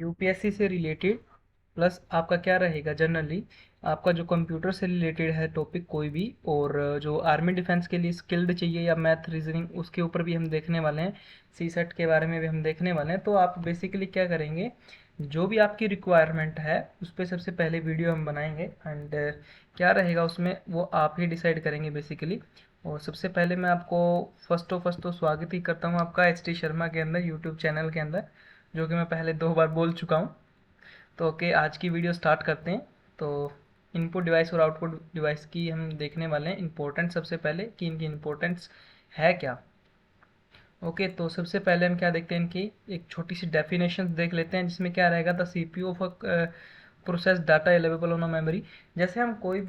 UPSC से related plus आपका क्या रहेगा जनरली आपका जो कंप्यूटर से रिलेटेड है टॉपिक कोई भी, और जो आर्मी डिफेंस के लिए स्किल्ड चाहिए या मैथ रीजनिंग उसके ऊपर भी हम देखने वाले हैं। सी सेट के बारे में भी हम देखने वाले हैं। तो आप बेसिकली क्या करेंगे, जो भी आपकी रिक्वायरमेंट है उस पर सबसे पहले वीडियो हम बनाएंगे एंड क्या रहेगा उसमें वो आप ही डिसाइड करेंगे बेसिकली। और सबसे पहले मैं आपको फर्स्ट तो स्वागत ही करता हूँ आपका एच टी शर्मा के अंदर, यूट्यूब चैनल के अंदर, जो कि मैं पहले 2 बार बोल चुका हूँ। तो ओके, आज की वीडियो स्टार्ट करते हैं। तो इनपुट डिवाइस और आउटपुट डिवाइस की हम देखने वाले हैं इंपॉर्टेंट, सबसे पहले कि इनकी इंपॉर्टेंस है क्या। ओके, तो सबसे पहले हम क्या देखते हैं, इनकी एक छोटी सी डेफिनेशन देख लेते हैं, जिसमें क्या रहेगा, the CPU of a process data available on a memory. जैसे हम कोई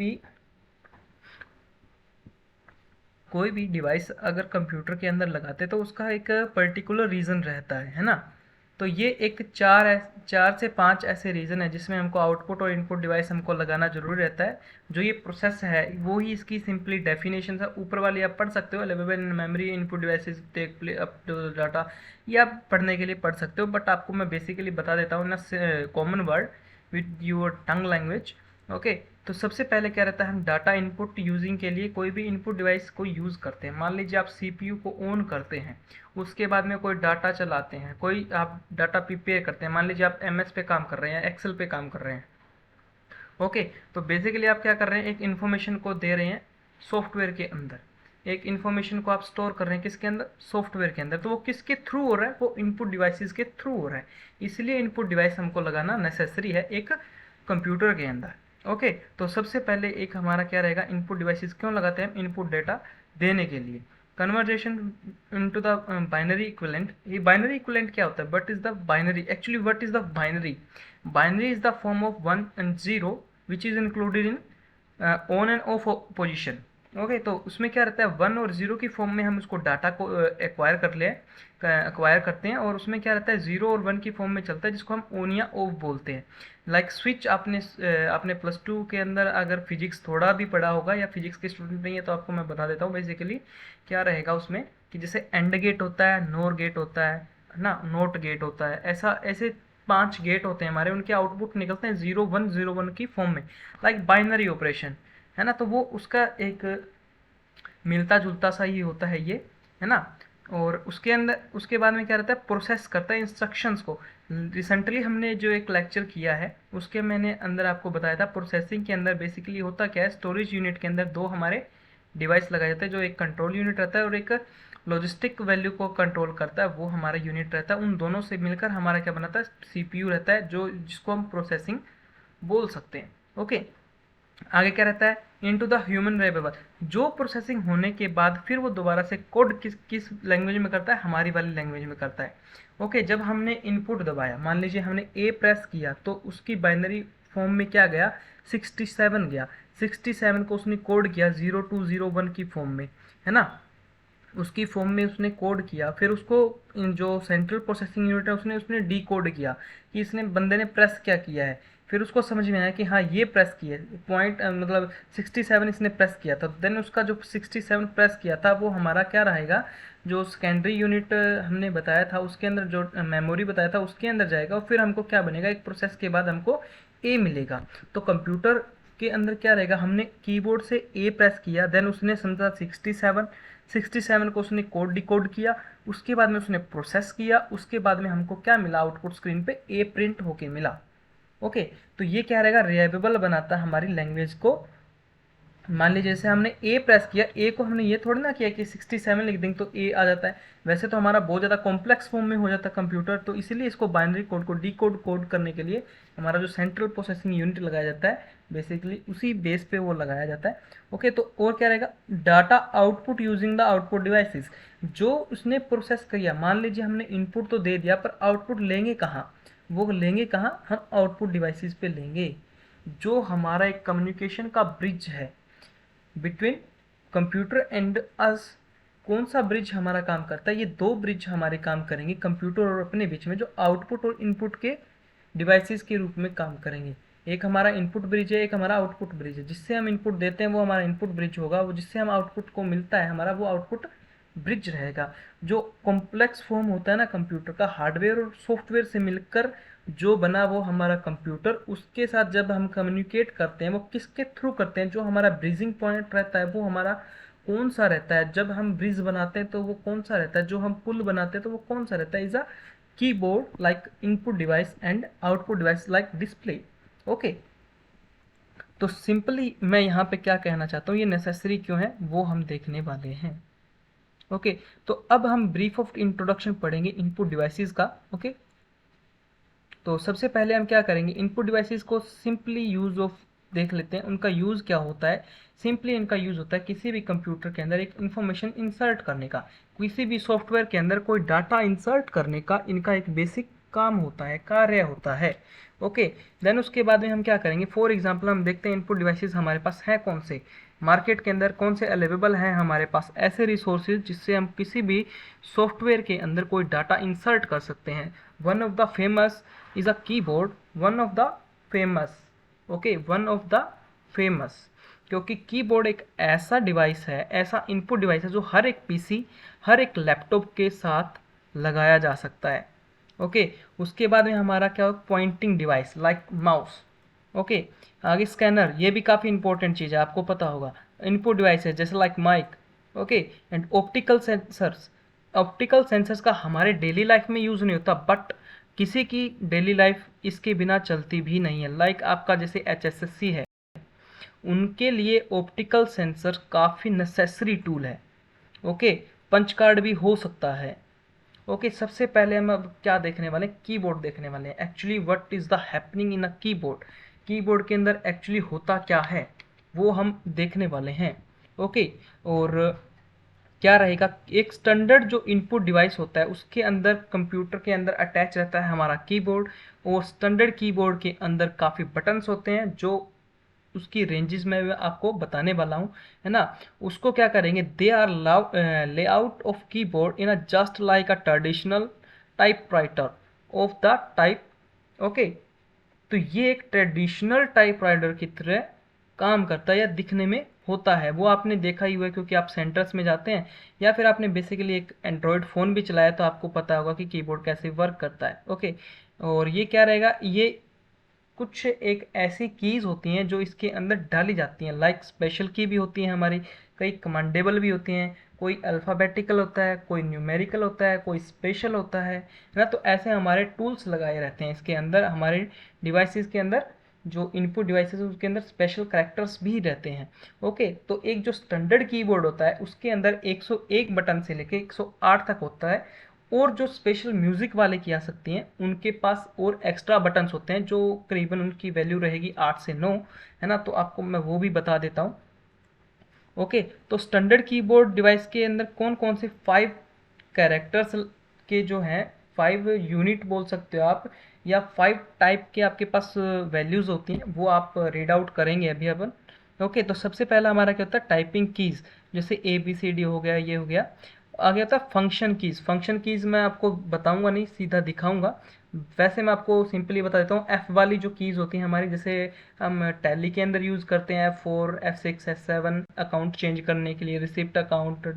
भी डिवाइस अगर कंप्यूटर के अंदर लगाते हैं तो उसका एक पर्टिकुलर रीज़न रहता है ना। तो ये एक 4 से 5 ऐसे रीज़न है जिसमें हमको आउटपुट और इनपुट डिवाइस हमको लगाना जरूरी रहता है। जो ये प्रोसेस है वो ही इसकी सिंपली डेफिनेशन है, ऊपर वाली आप पढ़ सकते हो, available in memory input devices take play up to data, ये आप पढ़ने के लिए पढ़ सकते हो, बट आपको मैं बेसिकली बता देता हूँ ना, common word with your tongue language. Okay, तो सबसे पहले क्या रहता है, हम डाटा इनपुट यूजिंग के लिए कोई भी इनपुट डिवाइस को यूज़ करते हैं। मान लीजिए आप सीपीयू को ऑन करते हैं, उसके बाद में कोई डाटा चलाते हैं, कोई आप डाटा प्रिपेयर करते हैं, मान लीजिए आप एमएस पे काम कर रहे हैं, एक्सेल पे काम कर रहे हैं। ओके, तो बेसिकली आप क्या कर रहे हैं, एक इन्फॉर्मेशन को दे रहे हैं सॉफ्टवेयर के अंदर, एक इन्फॉर्मेशन को आप स्टोर कर रहे हैं किसके अंदर, सॉफ्टवेयर के अंदर। तो वो किसके थ्रू हो रहा है, वो इनपुट डिवाइसेस के थ्रू हो रहा है। इसलिए इनपुट डिवाइस हमको लगाना नेसेसरी है एक कंप्यूटर के अंदर। ओके, तो सबसे पहले एक हमारा क्या रहेगा, इनपुट डिवाइसेस क्यों लगाते हैं, इनपुट डेटा देने के लिए। Conversation into the binary equivalent. ये बाइनरी इक्विवेलेंट क्या होता है, what is the binary, actually what is the binary. Binary is the form of 1 and 0 which is included in on end of position. Okay, तो उसमें क्या रहता है, 1 और 0 की फॉर्म में हम उसको डाटा को एक्वायर करते हैं, और उसमें क्या रहता है, 0 और 1 की फॉर्म में चलता है, जिसको हम ऑन या ऑफ बोलते हैं। लाइक स्विच, आपने +2 के अंदर अगर फिजिक्स थोड़ा भी पढ़ा होगा, या फिजिक्स के स्टूडेंट नहीं है तो आपको मैं बता देता हूँ बेसिकली क्या रहेगा उसमें, कि जैसे एंड गेट होता है, नोर गेट होता है ना, नोट गेट होता है, ऐसे 5 गेट होते हैं हमारे, उनके आउटपुट निकलते हैं 0 1 0 1 की फॉर्म में, लाइक बाइनरी ऑपरेशन है ना। तो वो उसका एक मिलता जुलता सा ही होता है ये, है ना। और उसके अंदर उसके बाद में क्या रहता है, प्रोसेस करता है इंस्ट्रक्शंस को। रिसेंटली हमने जो एक लेक्चर किया है उसके मैंने अंदर आपको बताया था, प्रोसेसिंग के अंदर बेसिकली होता क्या है, स्टोरेज यूनिट के अंदर 2 हमारे डिवाइस लगाए जाते हैं, जो एक कंट्रोल यूनिट रहता है और एक लॉजिस्टिक वैल्यू को कंट्रोल करता है, वो हमारा यूनिट रहता है। उन दोनों से मिलकर हमारा क्या बनाता है, सीपीयू रहता है, जो जिसको हम प्रोसेसिंग बोल सकते हैं। ओके, आगे क्या रहता है, इनटू द ह्यूमन वेरिएबल, जो प्रोसेसिंग होने के बाद फिर वो दोबारा से कोड किस किस लैंग्वेज में करता है, हमारी वाली लैंग्वेज में करता है। ओके, जब हमने इनपुट दबाया, मान लीजिए हमने ए प्रेस किया, तो उसकी बाइनरी फॉर्म में क्या गया, 67 गया। 67 को उसने कोड किया 0201 की फॉर्म में, है ना। उसकी फॉर्म में उसने कोड किया, फिर उसको जो सेंट्रल प्रोसेसिंग यूनिट है उसने डी कोड किया कि इसने बंदे ने प्रेस क्या किया है। फिर उसको समझ में आया कि हाँ ये प्रेस किया है, पॉइंट मतलब 67 इसने प्रेस किया था, देन उसका जो 67 प्रेस किया था वो हमारा क्या रहेगा, जो सेकेंडरी यूनिट हमने बताया था उसके अंदर, जो मेमोरी बताया था उसके अंदर जाएगा, और फिर हमको क्या बनेगा, एक प्रोसेस के बाद हमको ए मिलेगा। तो कंप्यूटर के अंदर क्या रहेगा, हमने कीबोर्ड से ए प्रेस किया, देन उसने समझा 67 को उसने कोड डिकोड किया, उसके बाद में उसने प्रोसेस किया, उसके बाद में हमको क्या मिला, आउटपुट स्क्रीन पे ए प्रिंट होके मिला। ओके, तो ये क्या रहेगा, रिलायबल बनाता है हमारी लैंग्वेज को। मान लीजिए जैसे हमने ए प्रेस किया, ए को हमने ये थोड़ी ना किया कि 67 लिख देंगे तो ए आ जाता है, वैसे तो हमारा बहुत ज़्यादा कॉम्प्लेक्स फॉर्म में हो जाता है कंप्यूटर, तो इसीलिए इसको बाइनरी कोड को कोड करने के लिए हमारा जो सेंट्रल प्रोसेसिंग यूनिट लगाया जाता है, बेसिकली उसी बेस पे वो लगाया जाता है। ओके, तो और क्या रहेगा, data output using the output devices, जो उसने प्रोसेस किया, मान लीजिए हमने इनपुट तो दे दिया पर आउटपुट लेंगे कहाँ, वो लेंगे कहाँ, हम आउटपुट डिवाइसेस पे लेंगे, जो हमारा एक कम्युनिकेशन का ब्रिज है बिटवीन कंप्यूटर एंड अस। कौन सा ब्रिज हमारा काम करता है, ये 2 ब्रिज हमारे काम करेंगे कंप्यूटर और अपने बीच में, जो आउटपुट और इनपुट के डिवाइसेस के रूप में काम करेंगे। एक हमारा इनपुट ब्रिज है, एक हमारा आउटपुट ब्रिज है, जिससे हम इनपुट देते हैं वो हमारा इनपुट ब्रिज होगा, वो जिससे हम आउटपुट को मिलता है हमारा वो आउटपुट ब्रिज रहेगा। जो कॉम्प्लेक्स फॉर्म होता है ना कंप्यूटर का, हार्डवेयर और सॉफ्टवेयर से मिलकर जो बना वो हमारा कंप्यूटर, उसके साथ जब हम कम्युनिकेट करते हैं वो किसके थ्रू करते हैं, जो हमारा ब्रिजिंग पॉइंट रहता है वो हमारा कौन सा रहता है, जब हम ब्रिज बनाते हैं तो वो कौन सा रहता है, जो हम पुल बनाते हैं तो वो कौन सा रहता है, is a keyboard like input device and output device like display. Okay, तो सिंपली मैं यहाँ पे क्या कहना चाहता हूँ, ये नेसेसरी क्यों है वो हम देखने वाले हैं। ओके, तो अब हम ब्रीफ ऑफ इंट्रोडक्शन पढ़ेंगे इनपुट डिवाइसेस का। ओके, तो सबसे पहले हम क्या करेंगे, इनपुट डिवाइसेस को सिंपली यूज ऑफ देख लेते हैं, उनका यूज़ क्या होता है। सिंपली इनका यूज़ होता है किसी भी कंप्यूटर के अंदर एक इंफॉर्मेशन इंसर्ट करने का, किसी भी सॉफ्टवेयर के अंदर कोई डाटा इंसर्ट करने का इनका एक बेसिक काम होता है, कार्य होता है। ओके, देन उसके बाद में हम क्या करेंगे, फॉर एग्जांपल हम देखते हैं इनपुट डिवाइसेस हमारे पास हैं कौन से, मार्केट के अंदर कौन से अवेलेबल हैं हमारे पास ऐसे रिसोर्सेज जिससे हम किसी भी सॉफ्टवेयर के अंदर कोई डाटा इंसर्ट कर सकते हैं। One of the famous is a keyboard, one of the famous, okay, one of the famous, क्योंकि कीबोर्ड एक ऐसा डिवाइस है, ऐसा इनपुट डिवाइस है जो हर एक पीसी, हर एक लैपटॉप के साथ लगाया जा सकता है। ओके, उसके बाद में हमारा क्या हो, pointing device like mouse. Okay, आगे स्कैनर, ये भी काफ़ी इंपॉर्टेंट चीज़ है, आपको पता होगा। इनपुट डिवाइस है जैसे like mic. Okay, and optical sensors, optical sensors का हमारे डेली लाइफ में यूज़ नहीं होता, बट किसी की डेली लाइफ इसके बिना चलती भी नहीं है। लाइक आपका जैसे HSSC है, उनके लिए ऑप्टिकल सेंसर काफ़ी नेसेसरी टूल है। ओके, पंच कार्ड भी हो सकता है। ओके, सबसे पहले हम अब क्या देखने वाले हैं, कीबोर्ड देखने वाले हैं। Actually what is the happening in a keyboard, keyboard के अंदर एक्चुअली होता क्या है वो हम देखने वाले हैं। ओके, और क्या रहेगा, एक स्टैंडर्ड जो इनपुट डिवाइस होता है उसके अंदर, कंप्यूटर के अंदर अटैच रहता है हमारा कीबोर्ड, और स्टैंडर्ड कीबोर्ड के अंदर काफ़ी बटन्स होते हैं जो उसकी रेंजेस में मैं आपको बताने वाला हूँ, है ना। उसको क्या करेंगे, they are layout of keyboard in a just like a traditional typewriter of the type. Okay, तो ये एक ट्रेडिशनल टाइपराइटर की तरह काम करता है या दिखने में होता है, वो आपने देखा ही हुआ है क्योंकि आप सेंटर्स में जाते हैं या फिर आपने बेसिकली एक एंड्रॉयड फ़ोन भी चलाया तो आपको पता होगा कि कीबोर्ड कैसे वर्क करता है। ओके, और ये क्या रहेगा, ये कुछ एक ऐसी कीज़ होती हैं जो इसके अंदर डाली जाती हैं, लाइक स्पेशल की भी होती हैं हमारी, कई कमांडेबल भी होती हैं, कोई अल्फ़ाबेटिकल होता है, कोई न्यूमेरिकल होता है, कोई स्पेशल होता है ना। तो ऐसे हमारे टूल्स लगाए रहते हैं इसके अंदर, हमारे डिवाइसेस के अंदर, जो इनपुट डिवाइसेस है उसके अंदर स्पेशल कैरेक्टर्स भी रहते हैं। ओके, तो एक जो स्टैंडर्ड कीबोर्ड होता है उसके अंदर 101 बटन से लेके 108 तक होता है, और जो स्पेशल म्यूज़िक वाले की आ सकती हैं उनके पास और एक्स्ट्रा बटन्स होते हैं जो करीबन उनकी वैल्यू रहेगी 8 से 9, है ना। तो आपको मैं वो भी बता देता हूँ। ओके, तो स्टैंडर्ड कीबोर्ड डिवाइस के अंदर कौन कौन से 5 कैरेक्टर्स के जो हैं, 5 यूनिट बोल सकते हो आप, या 5 टाइप के आपके पास वैल्यूज़ होती हैं, वो आप रीड आउट करेंगे अभी अपन। ओके, तो सबसे पहला हमारा क्या होता है, टाइपिंग कीज़, जैसे ABCD हो गया, ये हो गया। आगे होता है फंक्शन कीज़, फंक्शन कीज़ मैं आपको बताऊंगा नहीं, सीधा दिखाऊंगा। वैसे मैं आपको सिंपली बता देता हूँ, F वाली जो कीज़ होती हैं हमारी, जैसे हम टैली के अंदर यूज़ करते हैं F4 F6 F7 account change करने के लिए, रिसिप्ट अकाउंट,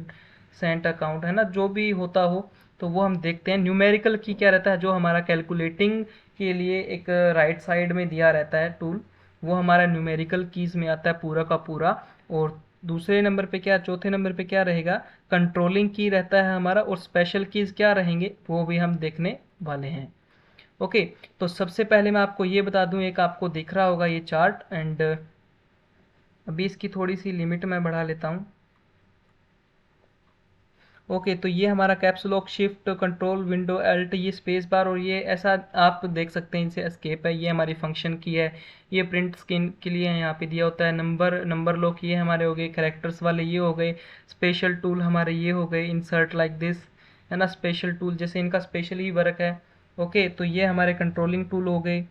सेंट अकाउंट, है ना, जो भी होता हो तो वो हम देखते हैं। न्यूमेरिकल की क्या रहता है, जो हमारा कैलकुलेटिंग के लिए एक राइट साइड में दिया रहता है टूल, वो हमारा न्यूमेरिकल कीज़ में आता है पूरा का पूरा। और दूसरे नंबर पे क्या, चौथे नंबर पे क्या रहेगा, कंट्रोलिंग की रहता है हमारा, और स्पेशल कीज़ क्या रहेंगे वो भी हम देखने वाले हैं। ओके, तो सबसे पहले मैं आपको ये बता दूं, एक आपको दिख रहा होगा ये चार्ट, एंड अभी इसकी थोड़ी सी लिमिट मैं बढ़ा लेता हूँ। ओके, तो ये हमारा caps lock, shift, control, window, alt, ये स्पेस बार, और ये ऐसा आप देख सकते हैं, इनसे एस्केप है, ये हमारी फंक्शन की है, ये प्रिंट स्क्रीन के लिए यहाँ पे दिया होता है। नंबर लॉक ये हमारे हो गए, कैरेक्टर्स वाले ये हो गए, स्पेशल टूल हमारे ये हो गए, इंसर्ट लाइक दिस, है ना, स्पेशल टूल जैसे इनका स्पेशल ही वर्क है। ओके, तो ये हमारे कंट्रोलिंग टूल हो गए,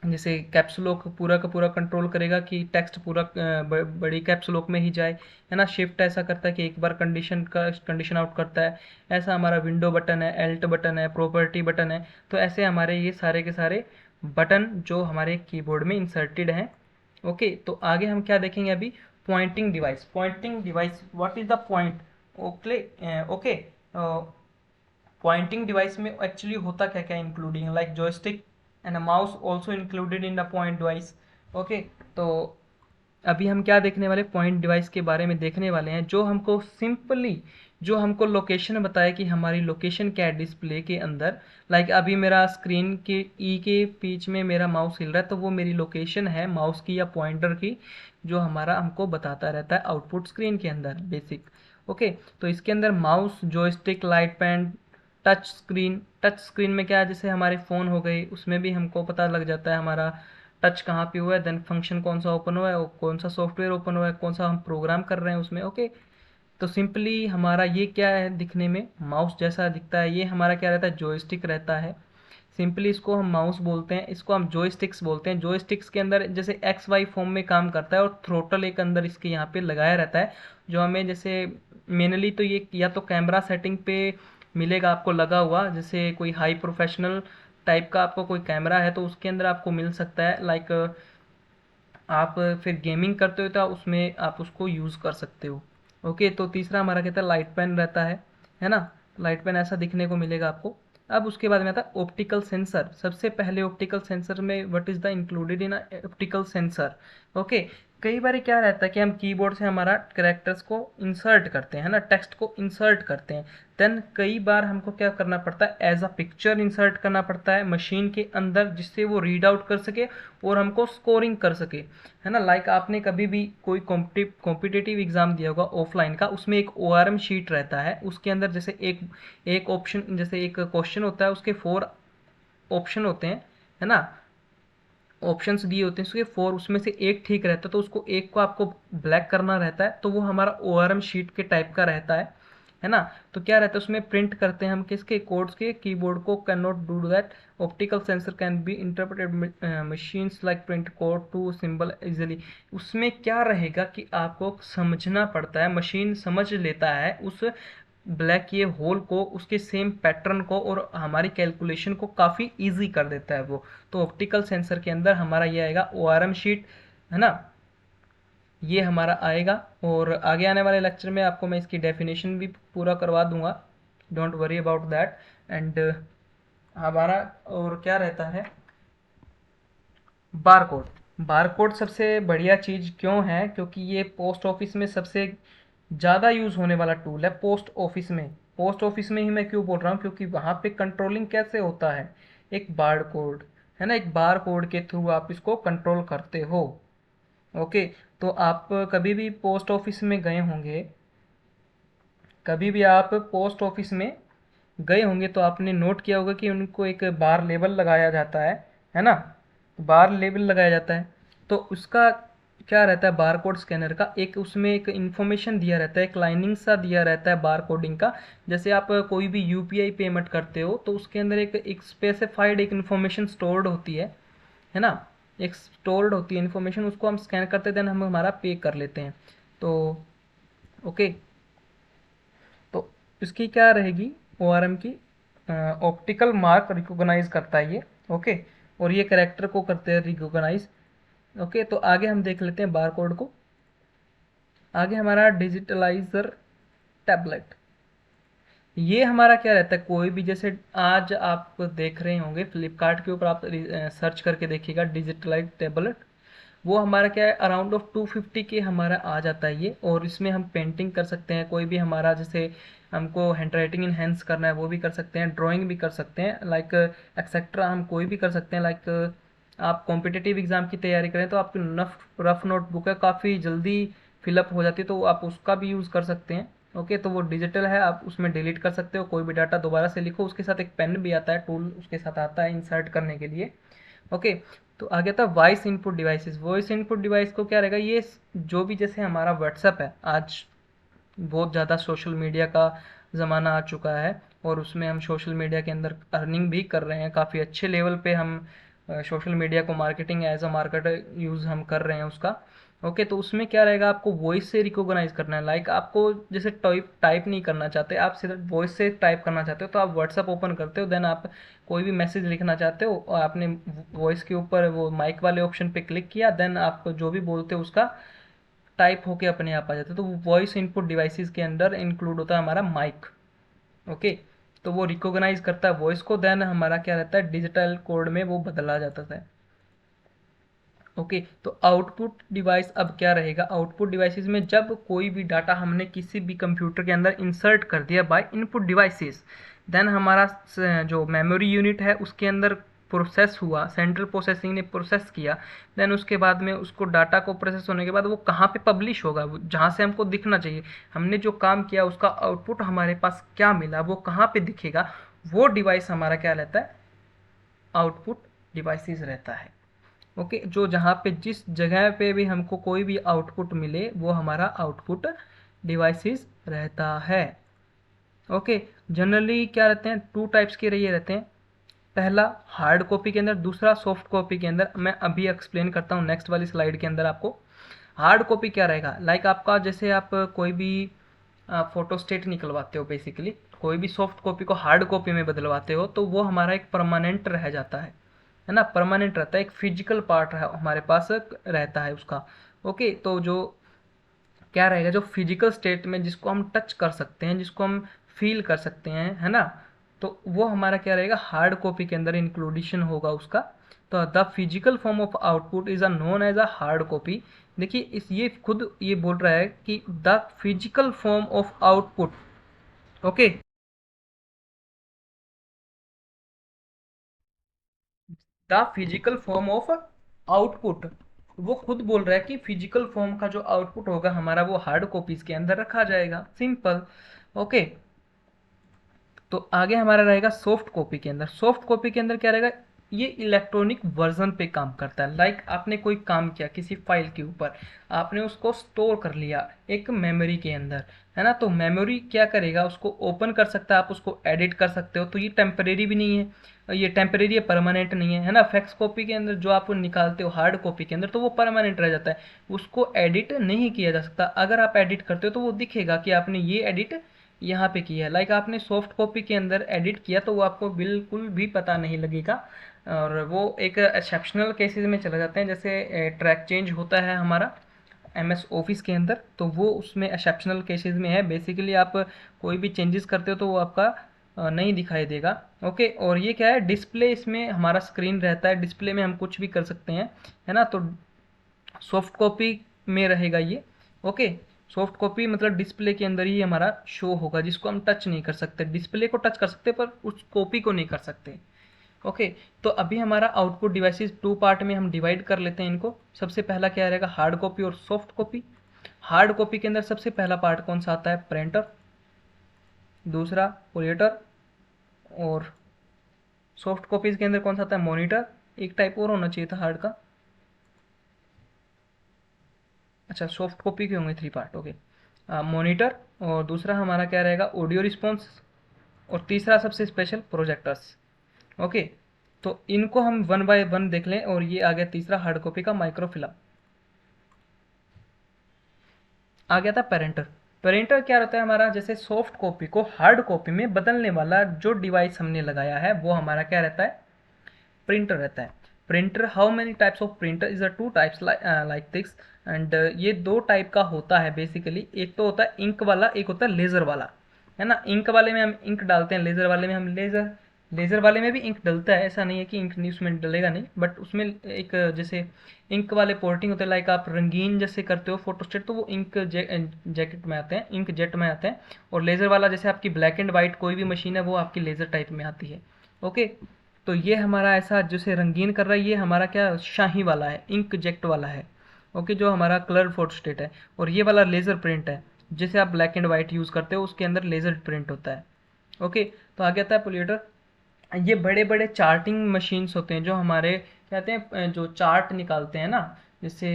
जैसे कैप्स लॉक पूरा का पूरा कंट्रोल करेगा कि टेक्स्ट पूरा बड़ी कैप्स लॉक में ही जाए, है ना। शिफ्ट ऐसा करता है कि एक बार कंडीशन आउट करता है। ऐसा हमारा विंडो बटन है, एल्ट बटन है, प्रॉपर्टी बटन है। तो ऐसे हमारे ये सारे के सारे बटन जो हमारे कीबोर्ड में इंसर्टेड हैं। ओके, तो आगे हम क्या देखेंगे अभी, pointing device. Pointing device, what is the point. Okay, okay, pointing device में एक्चुअली होता क्या क्या including, like joystick, and a mouse also included in the point device. Okay, तो अभी हम क्या देखने वाले, पॉइंट डिवाइस के बारे में देखने वाले हैं, जो हमको सिंपली जो हमको लोकेशन बताए कि हमारी लोकेशन क्या है डिस्प्ले के अंदर। लाइक अभी मेरा स्क्रीन के ई के बीच में मेरा माउस हिल रहा है, तो वो मेरी लोकेशन है माउस की या पॉइंटर की, जो हमारा हमको बताता रहता है आउटपुट स्क्रीन के अंदर बेसिक। ओके, तो इसके अंदर mouse, joystick, light pen, touch screen में क्या है, जैसे हमारे फ़ोन हो गए, उसमें भी हमको पता लग जाता है हमारा टच कहाँ पे हुआ है, देन फंक्शन कौन सा ओपन हुआ है, और कौन सा सॉफ्टवेयर ओपन हुआ है, कौन सा हम प्रोग्राम कर रहे हैं उसमें। ओके, तो सिंपली हमारा ये क्या है, दिखने में माउस जैसा दिखता है, ये हमारा क्या रहता है, जॉयस्टिक रहता है। सिंपली इसको हम माउस बोलते हैं, इसको हम जॉयस्टिक्स बोलते हैं। जॉयस्टिक्स के अंदर जैसे एक्स वाई फॉर्म में काम करता है, और थ्रोटल एक अंदर इसके यहाँ पे लगाया रहता है, जो हमें जैसे मेनली तो ये या तो कैमरा सेटिंग पे मिलेगा आपको लगा हुआ, जैसे कोई हाई प्रोफेशनल टाइप का आपको कोई कैमरा है तो उसके अंदर आपको मिल सकता है। लाइक आप फिर गेमिंग करते हो तो उसमें आप उसको यूज़ कर सकते हो। ओके, तो तीसरा हमारा कहता है लाइट पेन रहता है ना। लाइट पेन ऐसा दिखने को मिलेगा आपको। अब उसके बाद में आता है ऑप्टिकल सेंसर। सबसे पहले ऑप्टिकल सेंसर में what is the included in optical sensor. Okay, कई बार क्या रहता है कि हम कीबोर्ड से हमारा कैरेक्टर्स को इंसर्ट करते हैं ना, टेक्स्ट को इंसर्ट करते हैं। देन कई बार हमको क्या करना पड़ता है, एज अ पिक्चर इंसर्ट करना पड़ता है मशीन के अंदर, जिससे वो रीड आउट कर सके और हमको स्कोरिंग कर सके, है ना। लाइक आपने कभी भी कोई कॉम्पिटिटिव एग्जाम दिया होगा ऑफलाइन का, उसमें एक ORM शीट रहता है, उसके अंदर जैसे एक एक ऑप्शन, जैसे एक क्वेश्चन होता है, उसके 4 ऑप्शन होते हैं, है ना, ऑप्शंस दिए होते हैं उसके 4, उसमें से एक ठीक रहता है, तो उसको एक को आपको ब्लैक करना रहता है, तो वो हमारा ORM शीट के टाइप का रहता है ना। तो क्या रहता है उसमें प्रिंट करते हैं हम किसके, कोड्स के। कीबोर्ड को can not do that. Optical sensor can be interpreted machines like print code to symbol easily. उसमें क्या रहेगा कि आपको समझना पड़ता है, मशीन समझ लेता है उस ब्लैक ये होल को, उसके सेम पैटर्न को, और हमारी कैलकुलेशन को काफ़ी इजी कर देता है वो। तो ऑप्टिकल सेंसर के अंदर हमारा ये आएगा ORM शीट, है ना, ये हमारा आएगा। और आगे आने वाले लेक्चर में आपको मैं इसकी डेफिनेशन भी पूरा करवा दूंगा, don't worry about that. And हमारा और क्या रहता है, बारकोड। बारकोड सबसे बढ़िया चीज़ क्यों है, क्योंकि ये पोस्ट ऑफिस में सबसे ज़्यादा यूज़ होने वाला टूल है। पोस्ट ऑफिस में, पोस्ट ऑफिस में ही मैं क्यों बोल रहा हूँ, क्योंकि वहाँ पे कंट्रोलिंग कैसे होता है, एक बार कोड, है ना, एक बार कोड के थ्रू आप इसको कंट्रोल करते हो। ओके, तो आप कभी भी पोस्ट ऑफिस में गए होंगे, कभी भी आप पोस्ट ऑफिस में गए होंगे तो आपने नोट किया होगा कि उनको एक बार लेबल लगाया जाता है ना, बार लेबल लगाया जाता है। तो उसका क्या रहता है, बार कोड स्कैनर का एक उसमें एक इन्फॉर्मेशन दिया रहता है, एक लाइनिंग सा दिया रहता है बार कोडिंग का। जैसे आप कोई भी UPI पेमेंट करते हो तो उसके अंदर एक स्पेसिफाइड एक इन्फॉर्मेशन स्टोर्ड होती है ना, एक स्टोर्ड होती है इन्फॉर्मेशन, उसको हम स्कैन करते देन हम हमारा पे कर लेते हैं। तो ओके, तो इसकी क्या रहेगी, ORM की ऑप्टिकल मार्क रिकॉग्नाइज करता है ये। ओके, और ये करेक्टर को करते हैं रिकॉग्नाइज। ओके, तो आगे हम देख लेते हैं बार कोड को। आगे हमारा डिजिटलाइजर टैबलेट। ये हमारा क्या रहता है, कोई भी जैसे आज आप देख रहे होंगे फ्लिपकार्ट के ऊपर, आप सर्च करके देखिएगा डिजिटलाइज टैबलेट। वो हमारा क्या है, अराउंड ऑफ 250 के हमारा आ जाता है ये। और इसमें हम पेंटिंग कर सकते हैं, कोई भी हमारा जैसे हमको हैंड राइटिंग इनहेंस करना है वो भी कर सकते हैं, ड्राइंग भी कर सकते हैं, लाइक एक्सेट्रा हम कोई भी कर सकते हैं। लाइक आप कॉम्पिटिटिव एग्ज़ाम की तैयारी करें तो आपकी रफ नोटबुक है, काफ़ी जल्दी फिलअप हो जाती है, तो आप उसका भी यूज़ कर सकते हैं। ओके, तो वो डिजिटल है, आप उसमें डिलीट कर सकते हो, कोई भी डाटा दोबारा से लिखो। उसके साथ एक पेन भी आता है, टूल उसके साथ आता है इंसर्ट करने के लिए। ओके, तो आगे था voice input devices. Voice input device को क्या रहेगा, ये जो भी जैसे हमारा व्हाट्सएप है, आज बहुत ज़्यादा सोशल मीडिया का ज़माना आ चुका है, और उसमें हम सोशल मीडिया के अंदर अर्निंग भी कर रहे हैं, काफ़ी अच्छे लेवल पे हम सोशल मीडिया को marketing as a marketer use हम कर रहे हैं उसका। ओके, तो उसमें क्या रहेगा, आपको वॉइस से रिकॉग्नाइज करना है। लाइक आपको जैसे टाइप नहीं करना चाहते, आप सिर्फ वॉइस से टाइप करना चाहते हो, तो आप व्हाट्सएप ओपन करते हो, देन आप कोई भी मैसेज लिखना चाहते हो और आपने वॉइस के ऊपर वो माइक वाले ऑप्शन पे क्लिक किया, देन आप जो भी बोलते हो उसका टाइप होके अपने आप आ जाता है। तो वॉइस इनपुट डिवाइसेस के अंदर इंक्लूड होता है हमारा माइक। ओके, तो वो रिकॉग्नाइज करता है वॉइस को, देन हमारा क्या रहता है डिजिटल कोड में वो बदला जाता है। ओके, तो आउटपुट डिवाइस अब क्या रहेगा, आउटपुट डिवाइसेस में जब कोई भी डाटा हमने किसी भी कंप्यूटर के अंदर इंसर्ट कर दिया बाय इनपुट डिवाइसेस, देन हमारा जो मेमोरी यूनिट है उसके अंदर प्रोसेस हुआ, सेंट्रल प्रोसेसिंग ने प्रोसेस किया, देन उसके बाद में उसको डाटा को प्रोसेस होने के बाद वो कहाँ पे पब्लिश होगा, जहाँ से हमको दिखना चाहिए, हमने जो काम किया उसका आउटपुट हमारे पास क्या मिला, वो कहाँ पे दिखेगा, वो डिवाइस हमारा क्या रहता है, आउटपुट डिवाइसेस रहता है। ओके, जो जहाँ पे जिस जगह पे भी हमको कोई भी आउटपुट मिले वो हमारा आउटपुट डिवाइसेस रहता है। ओके, जनरली क्या रहते हैं, टू टाइप्स के ये रहते हैं, पहला हार्ड कॉपी के अंदर, दूसरा सॉफ्ट कॉपी के अंदर। मैं अभी एक्सप्लेन करता हूँ नेक्स्ट वाली स्लाइड के अंदर आपको। हार्ड कॉपी क्या रहेगा, लाइक आपका जैसे आप कोई भी फोटो स्टेट निकलवाते हो, बेसिकली कोई भी सॉफ्ट कॉपी को हार्ड कॉपी में बदलवाते हो तो वो हमारा एक परमानेंट रह जाता है ना, परमानेंट रहता है, एक फिजिकल पार्ट है हमारे पास रहता है उसका। ओके, तो जो क्या रहेगा, जो फिजिकल स्टेट में जिसको हम टच कर सकते हैं, जिसको हम फील कर सकते हैं, है ना, तो वो हमारा क्या रहेगा, हार्ड कॉपी के अंदर इंक्लूडेशन होगा उसका। तो the physical form of output is a known as a hard copy. देखिए इस ये खुद ये बोल रहा है कि the physical form of output. Okay, the physical form of output, वो खुद बोल रहा है कि फिजिकल फॉर्म का जो आउटपुट होगा हमारा वो हार्ड कॉपीज के अंदर रखा जाएगा, सिंपल। ओके, तो आगे हमारा रहेगा सॉफ्ट कॉपी के अंदर। सॉफ्ट कॉपी के अंदर क्या रहेगा, ये इलेक्ट्रॉनिक वर्जन पे काम करता है। लाइक आपने कोई काम किया किसी फाइल के ऊपर, आपने उसको स्टोर कर लिया एक मेमोरी के अंदर, है ना, तो मेमोरी क्या करेगा, उसको ओपन कर सकता है, आप उसको एडिट कर सकते हो, तो ये टेम्परेरी भी नहीं है, ये टेम्परेरी है, परमानेंट नहीं है, है ना। फैक्स कॉपी के अंदर जो आप निकालते हो हार्ड कॉपी के अंदर, तो वो परमानेंट रह जाता है, उसको एडिट नहीं किया जा सकता। अगर आप एडिट करते हो तो वो दिखेगा कि आपने ये एडिट यहाँ पे किया है। लाइक आपने सॉफ्ट कॉपी के अंदर एडिट किया तो वो आपको बिल्कुल भी पता नहीं लगेगा, और वो एक एक्सेप्शनल केसेस में चला जाते हैं, जैसे ट्रैक चेंज होता है हमारा एमएस ऑफिस के अंदर, तो वो उसमें एक्सेप्शनल केसेस में है। बेसिकली आप कोई भी चेंजेस करते हो तो वो आपका नहीं दिखाई देगा। ओके, और ये क्या है, डिस्प्ले, इसमें हमारा स्क्रीन रहता है, डिस्प्ले में हम कुछ भी कर सकते हैं, है ना, तो सॉफ्ट कॉपी में रहेगा ये। ओके, सॉफ्ट कॉपी मतलब डिस्प्ले के अंदर ही हमारा शो होगा, जिसको हम टच नहीं कर सकते, डिस्प्ले को टच कर सकते पर उस कॉपी को नहीं कर सकते। ओके, तो अभी हमारा आउटपुट डिवाइसेस टू पार्ट में हम डिवाइड कर लेते हैं इनको। सबसे पहला क्या रहेगा, हार्ड कॉपी और सॉफ्ट कॉपी। हार्ड कॉपी के अंदर सबसे पहला पार्ट कौन सा आता है, प्रिंटर, दूसरा प्रोजेक्टर, और सॉफ्ट कॉपीज के अंदर कौन सा आता है, मॉनिटर, एक टाइप और होना चाहिए था हार्ड का, अच्छा सॉफ्ट कॉपी के होंगे थ्री पार्ट। ओके, मॉनिटर, और दूसरा हमारा क्या रहेगा, ऑडियो रिस्पॉन्स, और तीसरा सबसे स्पेशल प्रोजेक्टर्स। ओके, तो इनको हम वन बाय वन देख लें, और ये आ गया तीसरा हार्ड कॉपी का माइक्रोफिलम। आ गया था पेरेंटर। पेरेंटर क्या रहता है हमारा, जैसे सॉफ्ट कॉपी को हार्ड कॉपी में बदलने वाला जो डिवाइस हमने लगाया है वो हमारा क्या रहता है, प्रिंटर रहता है। Printer, how many types of printer, is a two types like this, and ये दो टाइप का होता है बेसिकली। एक तो होता है इंक वाला, एक होता है लेज़र वाला, है ना। इंक वाले में हम इंक डालते हैं, लेज़र वाले में हम लेज़र, लेज़र वाले में भी इंक डलता है, ऐसा नहीं है कि इंक नहीं उसमें डलेगा नहीं, बट उसमें एक जैसे इंक वाले पोर्टिंग होते हैं, लाइक आप रंगीन जैसे करते हो फोटोस्टेट तो वो इंक जैकेट में आते हैं, इंक जेट में आते हैं। और लेज़र वाला जैसे आपकी ब्लैक एंड वाइट कोई भी मशीन है वो आपकी लेज़र टाइप में आती है। ओके, तो ये हमारा ऐसा जैसे रंगीन कर रहा है, ये हमारा क्या शाही वाला है, इंक जेट वाला है। ओके, जो हमारा कलर फोटोस्टेट है। और ये वाला लेज़र प्रिंट है, जैसे आप ब्लैक एंड वाइट यूज़ करते हो उसके अंदर लेज़र प्रिंट होता है। ओके, तो आगे आता है पोल्यूटर। ये बड़े बड़े चार्टिंग मशीन्स होते हैं जो हमारे कहते हैं जो चार्ट निकालते हैं ना, जैसे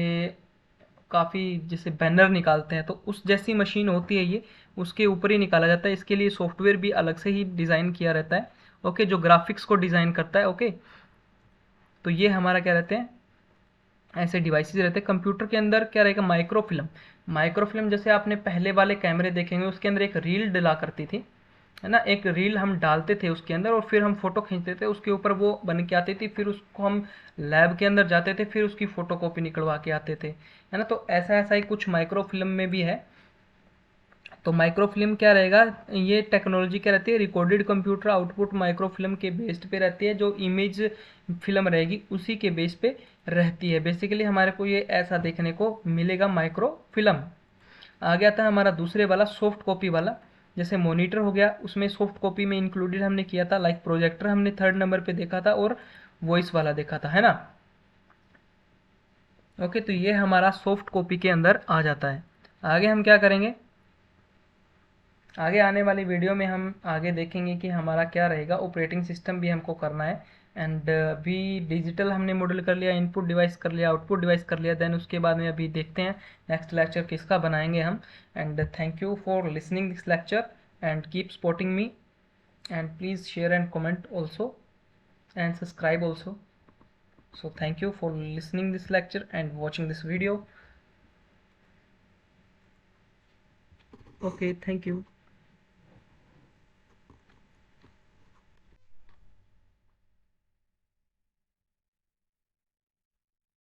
काफ़ी जैसे बैनर निकालते हैं, तो उस जैसी मशीन होती है ये, उसके ऊपर ही निकाला जाता है। इसके लिए सॉफ्टवेयर भी अलग से ही डिज़ाइन किया रहता है। ओके, जो ग्राफिक्स को डिज़ाइन करता है। ओके, तो ये हमारा क्या रहते हैं, ऐसे डिवाइसेस रहते हैं। कंप्यूटर के अंदर क्या रहेगा, माइक्रोफिल्म। माइक्रोफिल्म जैसे आपने पहले वाले कैमरे देखेंगे उसके अंदर एक रील डला करती थी, है ना, एक रील हम डालते थे उसके अंदर और फिर हम फोटो खींचते थे, उसके ऊपर वो बन के आती थी, फिर उसको हम लैब के अंदर जाते थे, फिर उसकी फ़ोटो कॉपी निकलवा के आते थे, है ना। तो ऐसा ऐसा ही कुछ माइक्रो फिल्म में भी है। तो माइक्रोफिल्म क्या रहेगा, ये टेक्नोलॉजी क्या रहती है, रिकॉर्डेड कंप्यूटर आउटपुट माइक्रोफिल्म के बेस्ड पे रहती है, जो इमेज फिल्म रहेगी उसी के बेस पे रहती है। बेसिकली हमारे को ये ऐसा देखने को मिलेगा माइक्रोफिल्म। आगे आता है हमारा दूसरे वाला सॉफ्ट कॉपी वाला। जैसे मॉनिटर हो गया, उसमें सॉफ्ट कॉपी में इंक्लूडेड हमने किया था, लाइक प्रोजेक्टर हमने थर्ड नंबर पे देखा था, और वॉइस वाला देखा था, है ना। ओके, तो ये हमारा सॉफ्ट कॉपी के अंदर आ जाता है। आगे हम क्या करेंगे, आगे आने वाली वीडियो में हम आगे देखेंगे कि हमारा क्या रहेगा, ऑपरेटिंग सिस्टम भी हमको करना है। एंड अभी डिजिटल हमने मॉडल कर लिया, इनपुट डिवाइस कर लिया, आउटपुट डिवाइस कर लिया, देन उसके बाद में अभी देखते हैं नेक्स्ट लेक्चर किसका बनाएंगे हम। And thank you for listening this lecture and keep supporting me, and please share and comment also and subscribe also. So thank you for listening this lecture and watching this video. Okay, thank you.